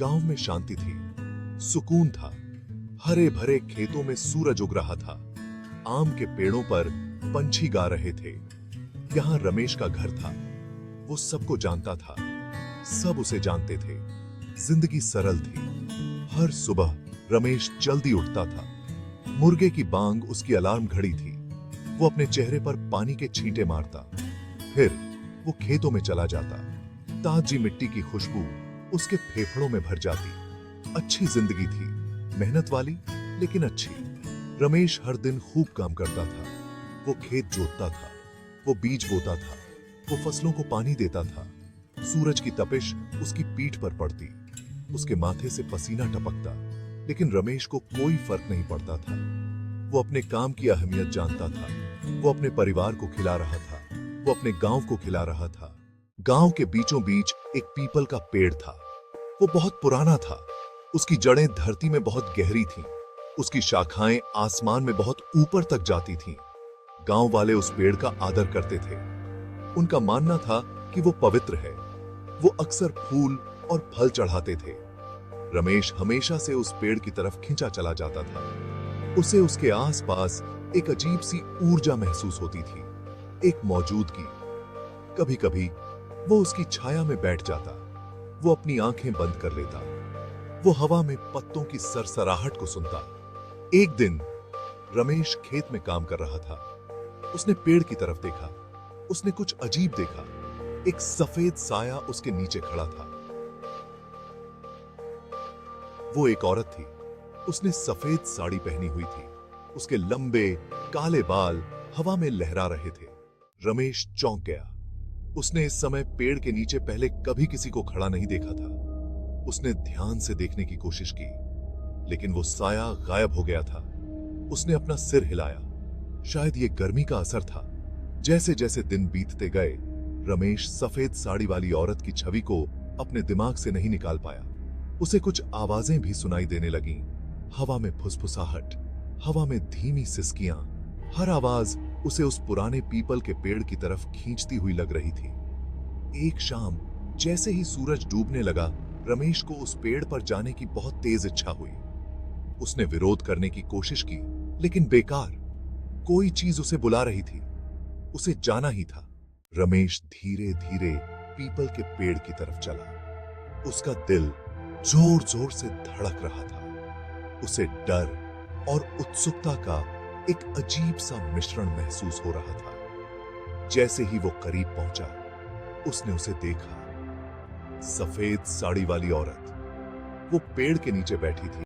गांव में शांति थी, सुकून था। हरे भरे खेतों में सूरज उग रहा था। आम के पेड़ों पर पंछी गा रहे थे। यहां रमेश का घर था। वो सबको जानता था, सब उसे जानते थे। जिंदगी सरल थी। हर सुबह रमेश जल्दी उठता था। मुर्गे की बांग उसकी अलार्म घड़ी थी। वो अपने चेहरे पर पानी के छींटे मारता, फिर वो खेतों में चला जाता। ताजी मिट्टी की खुशबू उसके फेफड़ों में भर जाती। अच्छी जिंदगी थी, मेहनत वाली लेकिन अच्छी। रमेश हर दिन खूब काम करता था। वो खेत जोतता था, वो बीज बोता था, वो फसलों को पानी देता था। सूरज की तपिश उसकी पीठ पर पड़ती, उसके माथे से पसीना टपकता, लेकिन रमेश को कोई फर्क नहीं पड़ता था। वो अपने काम की अहमियत जानता था। वो अपने परिवार को खिला रहा था, वो अपने गांव को खिला रहा था। गांव के बीचों बीच एक पीपल का पेड़ था। वो बहुत पुराना था। उसकी जड़ें धरती में बहुत गहरी थीं। उसकी शाखाएं आसमान में बहुत ऊपर तक जाती थीं। गांव वाले उस पेड़ का आदर करते थे। उनका मानना था कि वो पवित्र है। वो अक्सर फूल और फल चढ़ाते थे। रमेश हमेशा से उस पेड़ की तरफ खिंचा चला जाता था। उसे उसके आसपास एक अजीब सी ऊर्जा महसूस होती थी, एक मौजूदगी। कभी कभी वो उसकी छाया में बैठ जाता। वो अपनी आंखें बंद कर लेता। वो हवा में पत्तों की सरसराहट को सुनता। एक दिन रमेश खेत में काम कर रहा था। उसने पेड़ की तरफ देखा। उसने कुछ अजीब देखा। एक सफेद साया उसके नीचे खड़ा था। वो एक औरत थी। उसने सफेद साड़ी पहनी हुई थी। उसके लंबे काले बाल हवा में लहरा रहे थे। रमेश चौंक गया। उसने इस समय पेड़ के नीचे पहले कभी किसी को खड़ा नहीं देखा था। उसने ध्यान से देखने की कोशिश की, लेकिन वो साया गायब हो गया था। उसने अपना सिर हिलाया। शायद ये गर्मी का असर था। जैसे जैसे दिन बीतते गए, रमेश सफेद साड़ी वाली औरत की छवि को अपने दिमाग से नहीं निकाल पाया। उसे कुछ आवाजें भी सुनाई देने लगीं। हवा में फुसफुसाहट, हवा में धीमी सिसकियां। हर आवाज उसे उस पुराने पीपल के पेड़ की तरफ खींचती हुई लग रही थी। एक शाम जैसे ही सूरज डूबने लगा, रमेश को उस पेड़ पर जाने की बहुत तेज इच्छा हुई। उसने विरोध करने की कोशिश की, लेकिन बेकार। कोई चीज उसे बुला रही थी। उसे जाना ही था। रमेश धीरे धीरे पीपल के पेड़ की तरफ चला। उसका दिल जोर जोर से धड़क रहा था। उसे डर और उत्सुकता का एक अजीब सा मिश्रण महसूस हो रहा था। जैसे ही वो करीब पहुंचा, उसने उसे देखा। सफेद साड़ी वाली औरत वो पेड़ के नीचे बैठी थी।